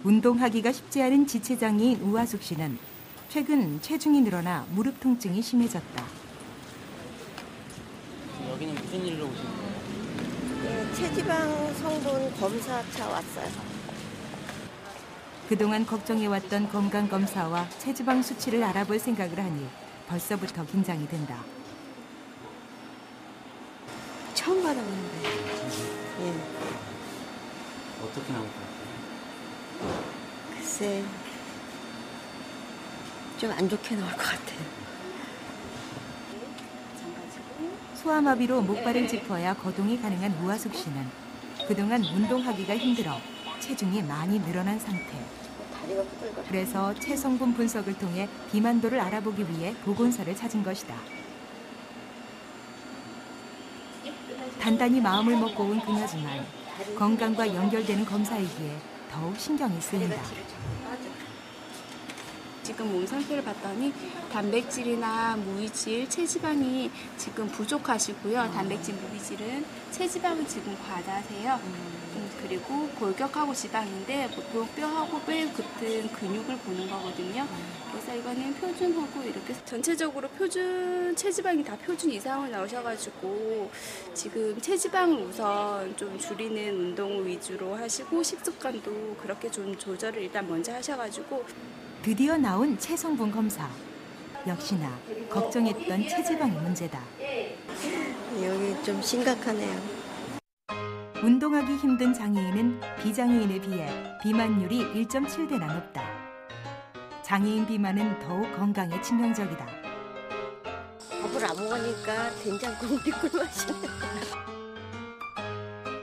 운동하기가 쉽지 않은 지체장애인 우하숙 씨는 최근 체중이 늘어나 무릎 통증이 심해졌다. 여기는 무슨 일로 오신 거예요? 네, 체지방 성분 검사차 왔어요. 그동안 걱정해왔던 건강검사와 체지방 수치를 알아볼 생각을 하니 벌써부터 긴장이 된다. 처음 받아보는데. 예. 어떻게 나올 것 같아요? 글쎄, 좀 안 좋게 나올 것 같아요. 소아마비로 목발을 짚어야 거동이 가능한 우하숙 씨는 그동안 운동하기가 힘들어 체중이 많이 늘어난 상태. 그래서 체성분 분석을 통해 비만도를 알아보기 위해 보건소를 찾은 것이다. 단단히 마음을 먹고 온 그녀지만 건강과 연결되는 검사이기에 더욱 신경이 쓰인다. 지금 몸 상태를 봤더니 단백질이나 무이질, 체지방이 지금 부족하시고요. 단백질, 무이질은 체지방은 지금 과다세요. 그리고 골격하고 지방인데 보통 뼈하고 뼈에 붙은 근육을 보는 거거든요. 그래서 이거는 표준하고 이렇게 전체적으로 표준 체지방이 다 표준 이상으로 나오셔가지고 지금 체지방을 우선 좀 줄이는 운동 위주로 하시고 식습관도 그렇게 좀 조절을 일단 먼저 하셔가지고 드디어 나온 체성분 검사. 역시나 걱정했던 체지방의 문제다. 여기 좀 심각하네요. 운동하기 힘든 장애인은 비장애인에 비해 비만율이 1.7배나 높다. 장애인 비만은 더욱 건강에 치명적이다. 밥을 안 먹으니까 된장국물이 꿀맛이네.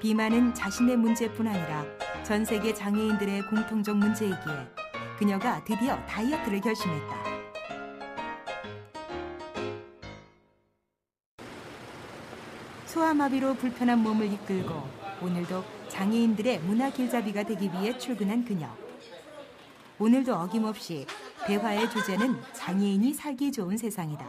비만은 자신의 문제뿐 아니라 전 세계 장애인들의 공통적 문제이기에 그녀가 드디어 다이어트를 결심했다. 소아마비로 불편한 몸을 이끌고 오늘도 장애인들의 문화 길잡이가 되기 위해 출근한 그녀. 오늘도 어김없이 대화의 주제는 장애인이 살기 좋은 세상이다.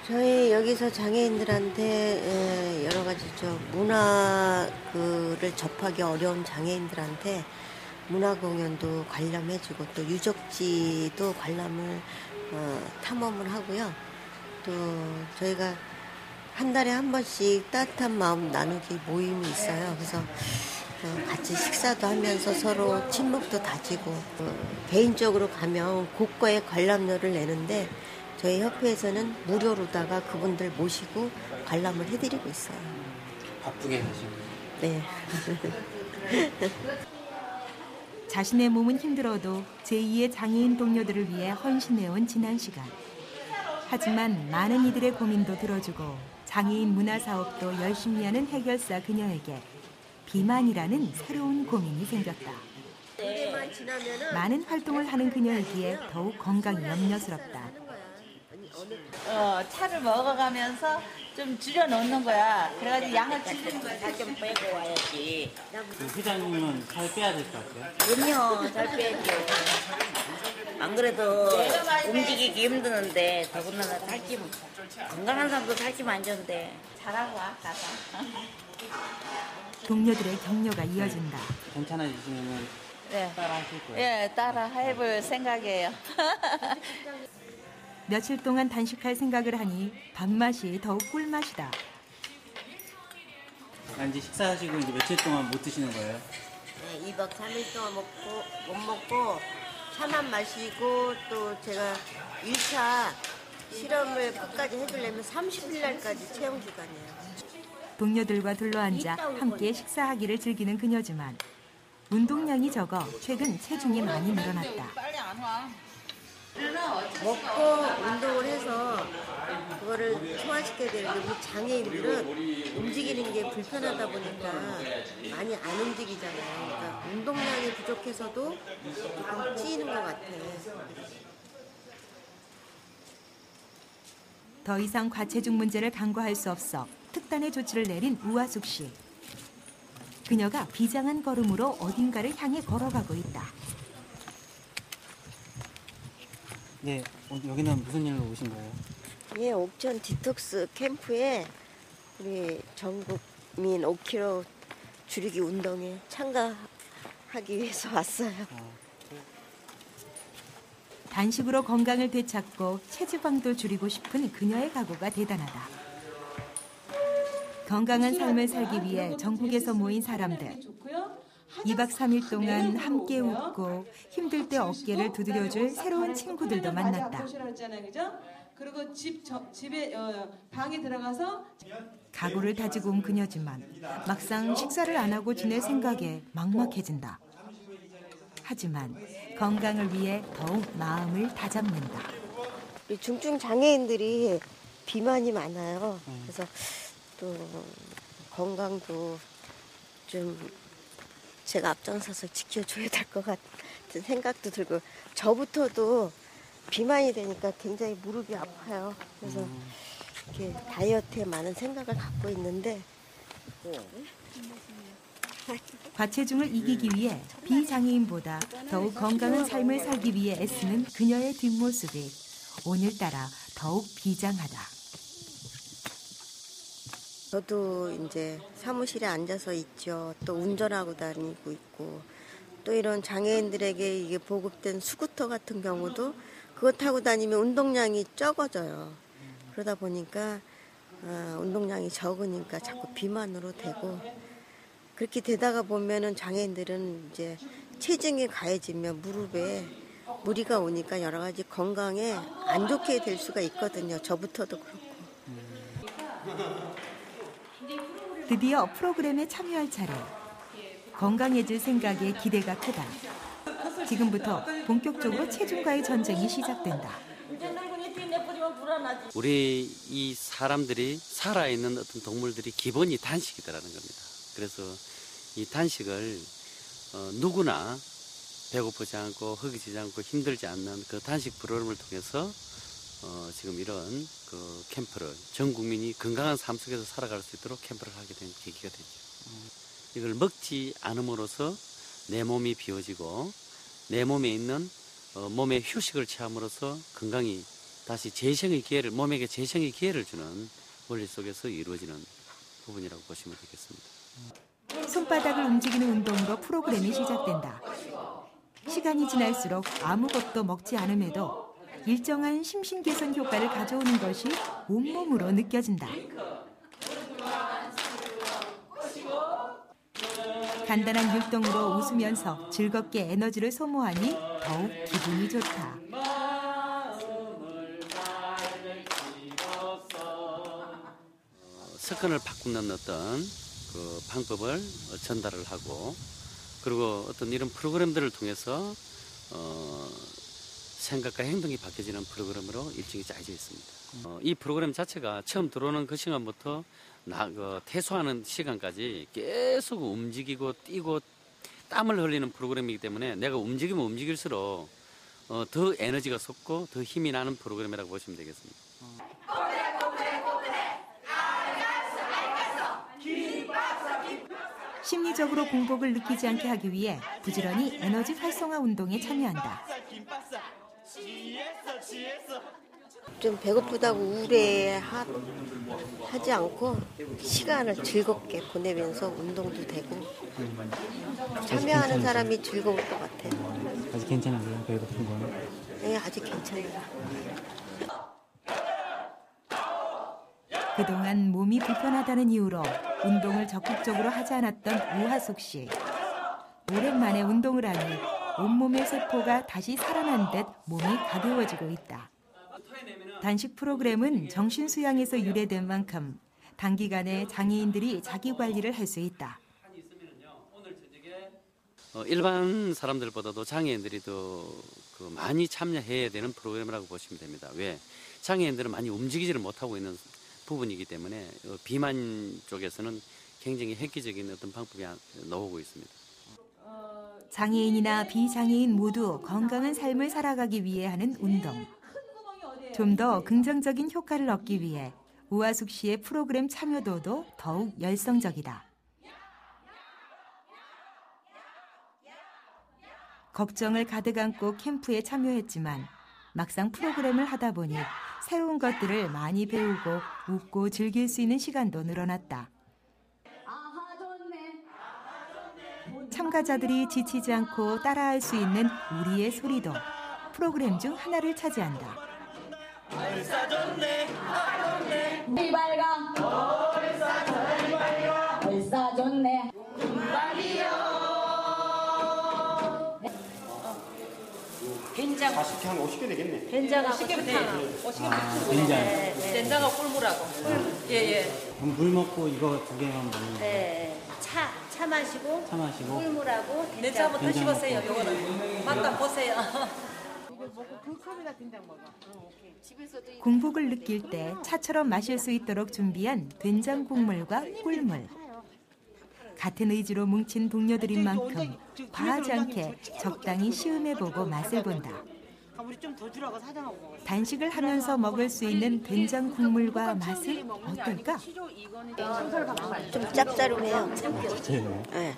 저희 여기서 장애인들한테 여러 가지 문화를 접하기 어려운 장애인들한테 문화 공연도 관람해주고 또 유적지도 관람을 탐험을 하고요. 또 저희가 한 달에 한 번씩 따뜻한 마음 나누기 모임이 있어요. 그래서 같이 식사도 하면서 서로 친목도 다지고 개인적으로 가면 고가의 관람료를 내는데 저희 협회에서는 무료로다가 그분들 모시고 관람을 해드리고 있어요. 바쁘게 사시고. 네. 자신의 몸은 힘들어도 제2의 장애인 동료들을 위해 헌신해온 지난 시간. 하지만 많은 이들의 고민도 들어주고 장애인 문화사업도 열심히 하는 해결사 그녀에게 비만이라는 새로운 고민이 생겼다. 많은 활동을 하는 그녀이기에 더욱 건강이 염려스럽다. 차를 먹어가면서 좀 줄여놓는 거야. 그래가지고 양을 줄이는 거야. 살 좀 빼고 와야지. 회장님은 살 빼야 될 것 같아요? 그럼요, 살 빼야죠. 안 그래도 움직이기 힘드는데 더군다나 살찌면 건강한 사람도 살찌면 안 좋은데. 잘하고 와, 가서. 동료들의 격려가 이어진다. 괜찮아지시면 네. 따라 하실 거예요? 예, 따라 해볼 생각이에요. 며칠 동안 단식할 생각을 하니 밥맛이 더욱 꿀맛이다. 이제 식사하시고 이제 며칠 동안 못 드시는 거예요? 네, 2박 3일 동안 못 먹고 차만 마시고 또 제가 1차 실험을 끝까지 해주려면 30일 날까지 채용 기간이에요. 동료들과 둘러앉아 함께 식사하기를 즐기는 그녀지만 운동량이 적어 최근 체중이 많이 늘어났다. 먹고 운동을 해서 그거를 소화시켜야 되는데 우리 장애인들은 움직이는 게 불편하다 보니까 많이 안 움직이잖아요. 그러니까 운동량이 부족해서도 조금 찌는 것 같아요. 더 이상 과체중 문제를 간과할 수 없어 특단의 조치를 내린 우하숙 씨. 그녀가 비장한 걸음으로 어딘가를 향해 걸어가고 있다. 네, 여기는 무슨 일로 오신 거예요? 예, 옥천 디톡스 캠프에 우리 전국민 5kg 줄이기 운동에 참가하기 위해서 왔어요. 단식으로 건강을 되찾고 체지방도 줄이고 싶은 그녀의 각오가 대단하다. 건강한 삶을 살기 위해 전국에서 모인 사람들. 2박 3일 동안 함께 웃고 힘들 때 어깨를 두드려줄 새로운 친구들도 만났다. 그리고 집에 방에 들어가서 각오를 다지고 온 그녀지만 막상 식사를 안 하고 지낼 생각에 막막해진다. 하지만 건강을 위해 더욱 마음을 다잡는다. 우리 중증 장애인들이 비만이 많아요. 그래서 또 건강도 좀 제가 앞장서서 지켜줘야 될 것 같은 생각도 들고, 저부터도 비만이 되니까 굉장히 무릎이 아파요. 그래서 이렇게 다이어트에 많은 생각을 갖고 있는데, 과체중을 이기기 위해 비장애인보다 더욱 건강한 삶을 살기 위해 애쓰는 그녀의 뒷모습이 오늘따라 더욱 비장하다. 저도 이제 사무실에 앉아서 있죠. 또 운전하고 다니고 있고, 또 이런 장애인들에게 이게 보급된 스쿠터 같은 경우도 그거 타고 다니면 운동량이 적어져요. 그러다 보니까 운동량이 적으니까 자꾸 비만으로 되고, 그렇게 되다가 보면은 장애인들은 이제 체중이 가해지면 무릎에 무리가 오니까 여러 가지 건강에 안 좋게 될 수가 있거든요. 저부터도 그렇고. 드디어 프로그램에 참여할 차례. 건강해질 생각에 기대가 크다. 지금부터 본격적으로 체중과의 전쟁이 시작된다. 우리 이 사람들이 살아있는 어떤 동물들이 기본이 단식이더라는 겁니다. 그래서 이 단식을 누구나 배고프지 않고 허기지지 않고 힘들지 않는 그 단식 프로그램을 통해서 지금 이런 그 캠프를 전 국민이 건강한 삶 속에서 살아갈 수 있도록 캠프를 하게 된 계기가 됐죠. 이걸 먹지 않음으로써 내 몸이 비워지고 내 몸에 있는 몸의 휴식을 취함으로써 건강이 다시 재생의 기회를, 몸에게 재생의 기회를 주는 원리 속에서 이루어지는 부분이라고 보시면 되겠습니다. 손바닥을 움직이는 운동으로 프로그램이 시작된다. 시간이 지날수록 아무것도 먹지 않음에도 일정한 심신 개선 효과를 가져오는 것이 온몸으로 느껴진다. 간단한 율동으로 웃으면서 즐겁게 에너지를 소모하니 더욱 기분이 좋다. 습관을 바꾸는 어떤 그 방법을 전달을 하고, 그리고 어떤 이런 프로그램들을 통해서 생각과 행동이 바뀌어지는 프로그램으로 일정이 짜여져 있습니다. 이 프로그램 자체가 처음 들어오는 그 시간부터 퇴소하는 시간까지 계속 움직이고 뛰고 땀을 흘리는 프로그램이기 때문에 내가 움직이면 움직일수록 더 에너지가 솟고 더 힘이 나는 프로그램이라고 보시면 되겠습니다. 심리적으로 공복을 느끼지 않게 하기 위해 부지런히 에너지 활성화 운동에 참여한다. 좀 배고프다고 우울해하지 않고 시간을 즐겁게 보내면서 운동도 되고 참여하는 사람이 즐거울 것 같아요. 아직 괜찮은데요? 배고픈 건? 네, 아직 괜찮아요. 그동안 몸이 불편하다는 이유로 운동을 적극적으로 하지 않았던 우하숙 씨. 오랜만에 운동을 하니 온몸의 세포가 다시 살아난 듯 몸이 가벼워지고 있다. 단식 프로그램은 정신수양에서 유래된 만큼 단기간에 장애인들이 자기관리를 할 수 있다. 일반 사람들보다도 장애인들이 더 많이 참여해야 되는 프로그램이라고 보시면 됩니다. 왜? 장애인들은 많이 움직이지를 못하고 있는 부분이기 때문에 비만 쪽에서는 굉장히 획기적인 어떤 방법이 나오고 있습니다. 장애인이나 비장애인 모두 건강한 삶을 살아가기 위해 하는 운동. 좀 더 긍정적인 효과를 얻기 위해 우하숙 씨의 프로그램 참여도도 더욱 열성적이다. 걱정을 가득 안고 캠프에 참여했지만 막상 프로그램을 하다 보니 새로운 것들을 많이 배우고 웃고 즐길 수 있는 시간도 늘어났다. 참가자들이 지치지 않고 따라할 수 있는 우리의 소리도 프로그램 중 하나를 차지한다. 이발강 얼싸 좋네. 된장 40개 한 50개 되겠네. 된장하고 설탕. 된장하고 꿀물하고. 예예. 그럼 물 먹고 이거 두 개만 먹는 거예요? 네. 차 마시고 차 마시고 꿀물하고 된장 된장. 한번 드셔보세요. 요거는 맛도 한번 보세요. 공복을 느낄 때 차처럼 마실 수 있도록 준비한 된장 국물과 꿀물. 같은 의지로 뭉친 동료들인 만큼 과하지 않게 적당히 시음해보고 맛을 본다. 단식을 하면서 먹을 수 있는 된장 국물과 맛은 어떨까? 좀 짭짤해요. 네.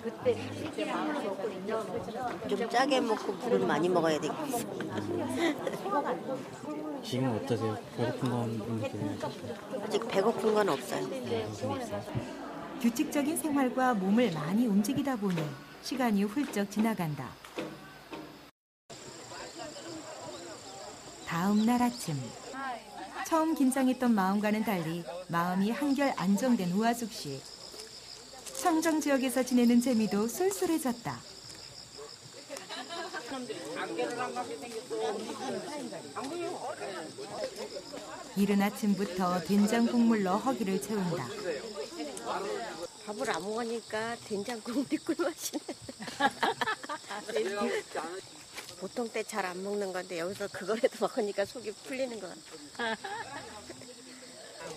좀 짜게 먹고 물을 많이 먹어야 되겠어. 지금 어떠세요? 배고픈 건 못 느껴요? 아직 배고픈 건 없어요. 규칙적인 생활과 몸을 많이 움직이다 보니 시간이 훌쩍 지나간다. 다음 날 아침. 처음 긴장했던 마음과는 달리 마음이 한결 안정된 우하숙 씨. 청정 지역에서 지내는 재미도 쏠쏠해졌다. 이른 아침부터 된장 국물로 허기를 채운다. 밥을 안 먹으니까 된장국물이 꿀맛이네. 보통 때 잘 안 먹는 건데 여기서 그거라도 먹으니까 속이 풀리는 것 같아.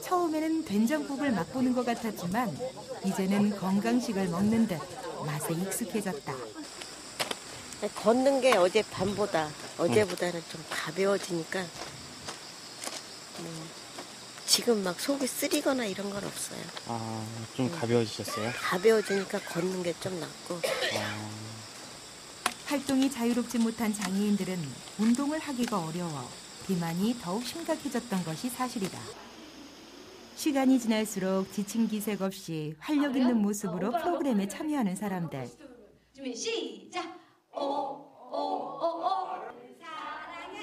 처음에는 된장국을 맛보는 것 같았지만 이제는 건강식을 먹는 듯 맛에 익숙해졌다. 걷는 게 어제보다는 좀 가벼워지니까 지금 막 속이 쓰리거나 이런 건 없어요. 아, 좀 가벼워지셨어요? 가벼워지니까 걷는 게 좀 낫고. 활동이 자유롭지 못한 장애인들은 운동을 하기가 어려워 비만이 더욱 심각해졌던 것이 사실이다. 시간이 지날수록 지친 기색 없이 활력 있는 모습으로 프로그램에 참여하는 사람들. 준비 시작.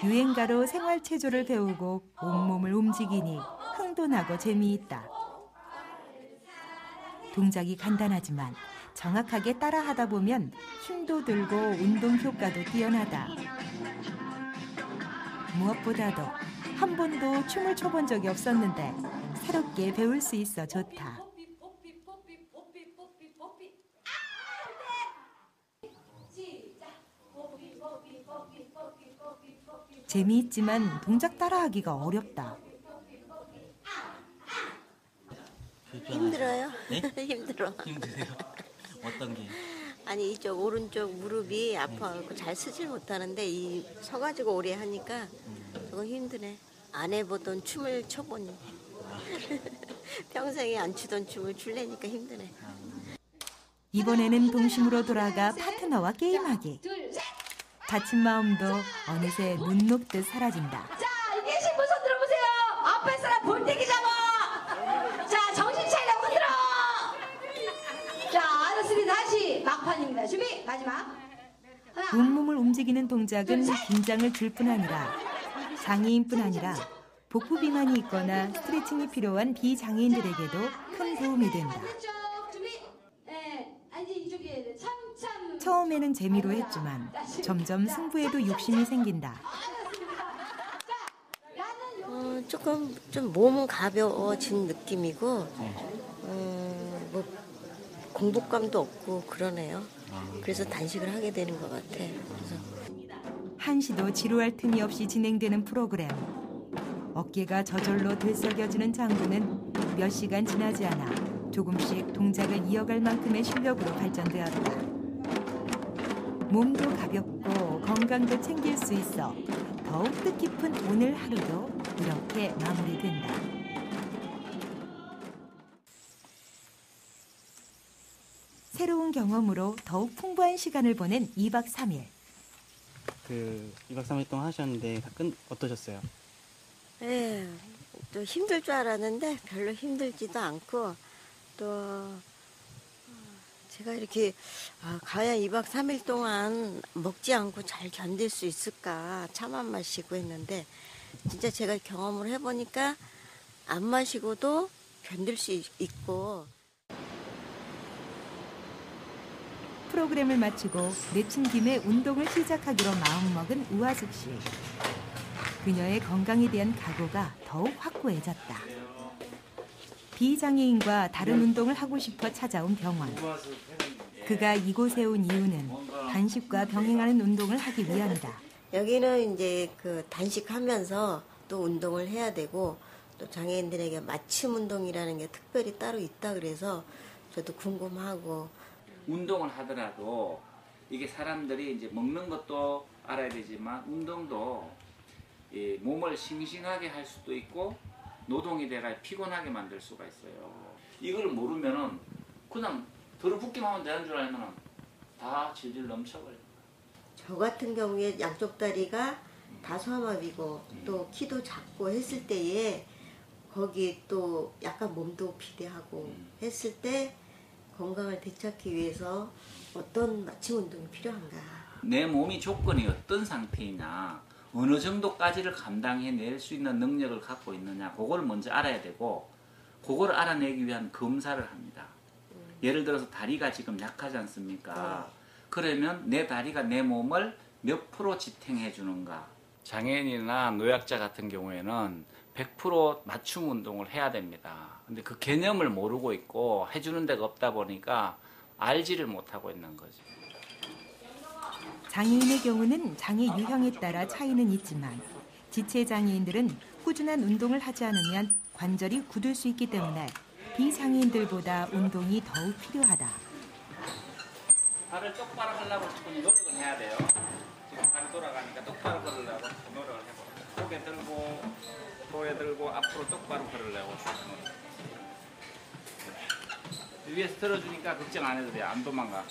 유행가로 생활체조를 배우고 온몸을 움직이니 흥도 나고 재미있다. 동작이 간단하지만 정확하게 따라하다 보면 힘도 들고 운동 효과도 뛰어나다. 무엇보다도 한 번도 춤을 춰본 적이 없었는데 새롭게 배울 수 있어 좋다. 재미있지만 동작 따라하기가 어렵다. 힘들어요? 네? 힘들어. 힘드세요? 어떤 게? 아니 이쪽 오른쪽 무릎이 아파갖고 잘 쓰질 못하는데 이 서가지고 오래 하니까 조금 힘드네. 안 해보던 춤을 춰보니 평생에 안 추던 춤을 출래니까 힘드네. 이번에는 동심으로 돌아가 파트너와 게임하기. 다친 마음도 어느새 눈 녹듯 사라진다. 자, 이 계신 분 손 들어보세요. 앞에 사람 볼때기 잡아. 자, 정신 차리라 흔들어. 자, 알았습니다. 다시 막판입니다. 준비 마지막. 하나. 온몸을 움직이는 동작은 긴장을 줄 뿐 아니라 장애인뿐 아니라 복부 비만이 있거나 스트레칭이 필요한 비장애인들에게도 큰 도움이 된다. 준비. 네, 아니 이쪽에 참참. 처음에는 재미로 했지만 점점 승부에도 욕심이 생긴다. 조금 좀 몸은 가벼워진 느낌이고 뭐 공복감도 없고 그러네요. 그래서 단식을 하게 되는 것 같아. 그래서 한시도 지루할 틈이 없이 진행되는 프로그램. 어깨가 저절로 들썩여지는 장구는 몇 시간 지나지 않아 조금씩 동작을 이어갈 만큼의 실력으로 발전되었다. 몸도 가볍고 건강도 챙길 수 있어 더욱 뜻깊은 오늘 하루도 이렇게 마무리된다. 새로운 경험으로 더욱 풍부한 시간을 보낸 2박 3일. 2박 3일 동안 하셨는데 어떠셨어요? 예, 또 힘들 줄 알았는데 별로 힘들지도 않고 또 제가 이렇게 과연 2박 3일 동안 먹지 않고 잘 견딜 수 있을까 차만 마시고 했는데 진짜 제가 경험을 해보니까 안 마시고도 견딜 수 있고. 프로그램을 마치고 내친 김에 운동을 시작하기로 마음먹은 우하숙 씨. 그녀의 건강에 대한 각오가 더욱 확고해졌다. 비장애인과 다른 운동을 하고 싶어 찾아온 병원. 그가 이곳에 온 이유는 단식과 병행하는 운동을 하기 위함이다. 여기는 이제 그 단식하면서 또 운동을 해야 되고 또 장애인들에게 맞춤 운동이라는 게 특별히 따로 있다 그래서 저도 궁금하고. 운동을 하더라도 이게 사람들이 이제 먹는 것도 알아야 되지만 운동도 이 몸을 싱싱하게 할 수도 있고 노동이 돼가 피곤하게 만들 수가 있어요. 이걸 모르면은 그냥 들어붙기만 하면 되는 줄 알면은 다 질질 넘쳐버려요. 저 같은 경우에 양쪽 다리가 다 소아마비고 또 키도 작고 했을 때에 거기 또 약간 몸도 비대하고 했을 때 건강을 되찾기 위해서 어떤 맞춤 운동이 필요한가? 내 몸이 조건이 어떤 상태이냐, 어느 정도까지를 감당해낼 수 있는 능력을 갖고 있느냐, 그걸 먼저 알아야 되고 그걸 알아내기 위한 검사를 합니다. 예를 들어서 다리가 지금 약하지 않습니까? 그러면 내 다리가 내 몸을 몇 프로 지탱해 주는가? 장애인이나 노약자 같은 경우에는 100% 맞춤 운동을 해야 됩니다. 근데 그 개념을 모르고 있고 해주는 데가 없다 보니까 알지를 못하고 있는 거죠. 장애인의 경우는 장애 유형에 따라 차이는 있지만 지체 장애인들은 꾸준한 운동을 하지 않으면 관절이 굳을 수 있기 때문에 비장애인들보다 운동이 더욱 필요하다. 발을 똑바로 하려고 조금 노력을 해야 돼요. 지금 발이 돌아가니까 똑바로 걸으려고 노력을 해보고 고개 들고 도에 들고 앞으로 똑바로 걸으려고 위에서 들어주니까 걱정 안 해도 돼요. 안 도망가.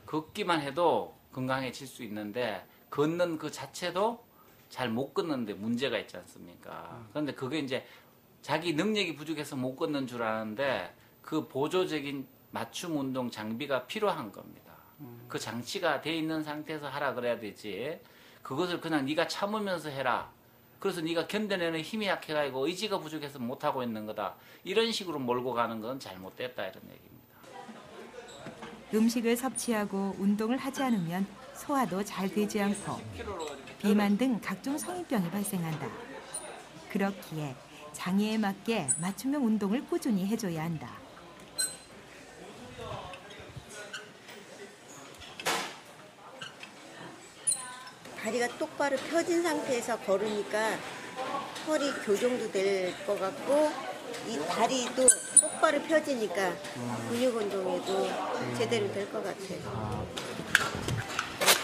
걷기만 해도 건강해질 수 있는데 걷는 그 자체도 잘 못 걷는데 문제가 있지 않습니까? 그런데 그게 이제 자기 능력이 부족해서 못 걷는 줄 아는데 그 보조적인 맞춤 운동 장비가 필요한 겁니다. 그 장치가 돼 있는 상태에서 하라 그래야 되지. 그것을 그냥 네가 참으면서 해라. 그래서 네가 견뎌내는 힘이 약해가지고 의지가 부족해서 못하고 있는 거다. 이런 식으로 몰고 가는 건 잘못됐다 이런 얘기입니다. 음식을 섭취하고 운동을 하지 않으면 소화도 잘 되지 않고 비만 등 각종 성인병이 발생한다. 그렇기에 장애에 맞게 맞춤형 운동을 꾸준히 해줘야 한다. 다리가 똑바로 펴진 상태에서 걸으니까 허리 교정도 될 것 같고 이 다리도 똑바로 펴지니까 근육 운동에도 제대로 될 것 같아요.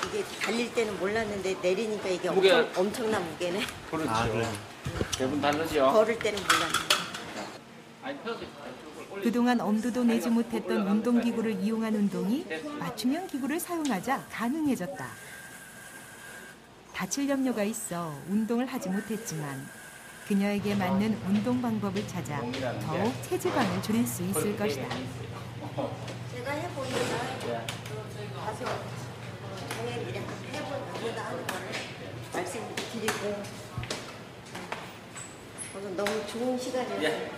이게 달릴 때는 몰랐는데 내리니까 이게 엄청난 무게네. 그렇죠. 대부분 다르죠. 걸을 때는 몰랐는데. 그동안 엄두도 내지 못했던 운동기구를 이용한 운동이 맞춤형 기구를 사용하자 가능해졌다. 다칠 염려가 있어 운동을 하지 못했지만 그녀에게 맞는 운동 방법을 찾아 더욱 체지방을 줄일 수 있을 것이다. 제가 해보니까 가서 장애인들이 해보다 하는 거를 말씀드리고 오늘 너무 좋은 시간이었어요.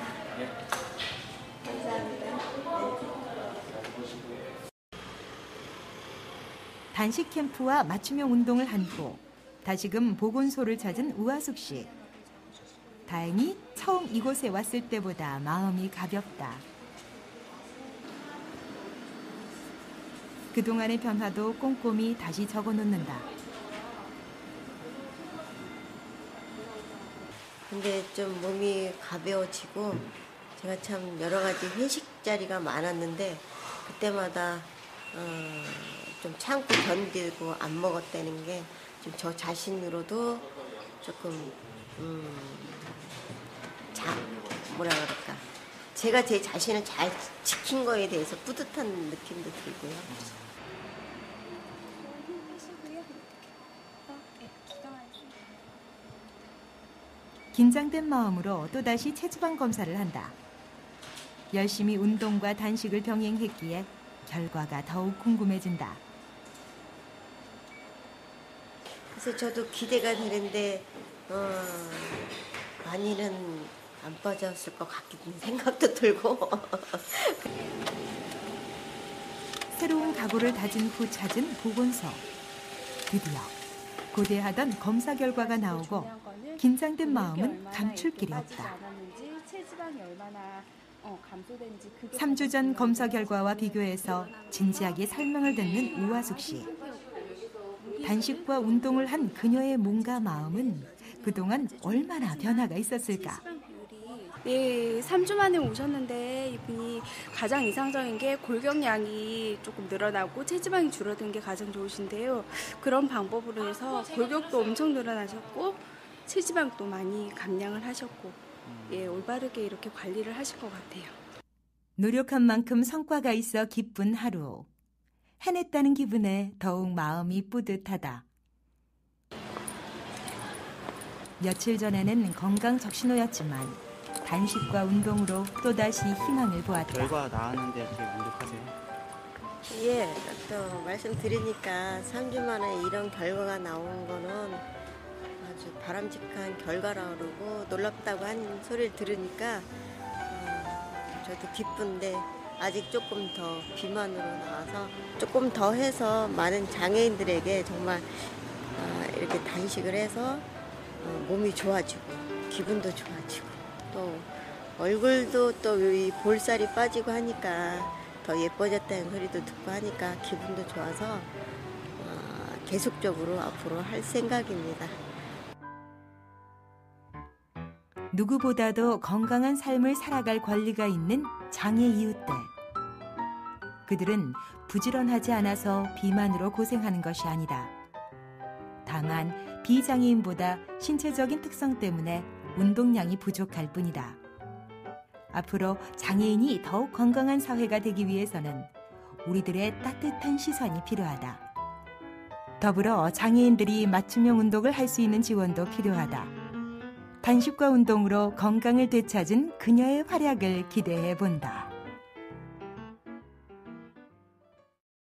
감사합니다. 단식 캠프와 맞춤형 운동을 한 후 다시금 보건소를 찾은 우하숙 씨. 다행히 처음 이곳에 왔을 때보다 마음이 가볍다. 그동안의 변화도 꼼꼼히 다시 적어놓는다. 근데 좀 몸이 가벼워지고 제가 참 여러 가지 회식 자리가 많았는데 그때마다 좀 참고 견디고 안 먹었다는 게 좀 저 자신으로도 조금 뭐라 그럴까, 제가 제 자신을 잘 지킨 거에 대해서 뿌듯한 느낌도 들고요. 긴장된 마음으로 또다시 체지방 검사를 한다. 열심히 운동과 단식을 병행했기에 결과가 더욱 궁금해진다. 그래서 저도 기대가 되는데 많이는 안 빠졌을 것 같긴 생각도 들고. 새로운 각오를 다진 후 찾은 보건소. 드디어 고대하던 검사 결과가 나오고 긴장된 마음은 감출 길이 없다. 3주 전 검사 결과와 비교해서 진지하게 설명을 듣는 우화숙 씨. 단식과 운동을 한 그녀의 몸과 마음은 그동안 얼마나 변화가 있었을까? 네, 3주 만에 오셨는데 이분이 가장 이상적인 게 골격량이 조금 늘어나고 체지방이 줄어든 게 가장 좋으신데요. 그런 방법으로 해서 골격도 엄청 늘어나셨고 체지방도 많이 감량을 하셨고 올바르게 이렇게 관리를 하실 것 같아요. 노력한 만큼 성과가 있어 기쁜 하루. 해냈다는 기분에 더욱 마음이 뿌듯하다. 며칠 전에는 건강 적신호였지만 단식과 운동으로 또다시 희망을 보았다. 결과 나왔는데 이렇게 만족하세요? 예, 또 말씀드리니까 3주 만에 이런 결과가 나온 거는 아주 바람직한 결과라 그러고 놀랍다고 하는 소리를 들으니까 저도 기쁜데 아직 조금 더 비만으로 나와서 조금 더 해서 많은 장애인들에게 정말 이렇게 단식을 해서 몸이 좋아지고 기분도 좋아지고 또 얼굴도 또 이 볼살이 빠지고 하니까 더 예뻐졌다는 소리도 듣고 하니까 기분도 좋아서 계속적으로 앞으로 할 생각입니다. 누구보다도 건강한 삶을 살아갈 권리가 있는 장애 이웃들. 그들은 부지런하지 않아서 비만으로 고생하는 것이 아니다. 다만 비장애인보다 신체적인 특성 때문에 운동량이 부족할 뿐이다. 앞으로 장애인이 더욱 건강한 사회가 되기 위해서는 우리들의 따뜻한 시선이 필요하다. 더불어 장애인들이 맞춤형 운동을 할 수 있는 지원도 필요하다. 단식과 운동으로 건강을 되찾은 그녀의 활약을 기대해 본다.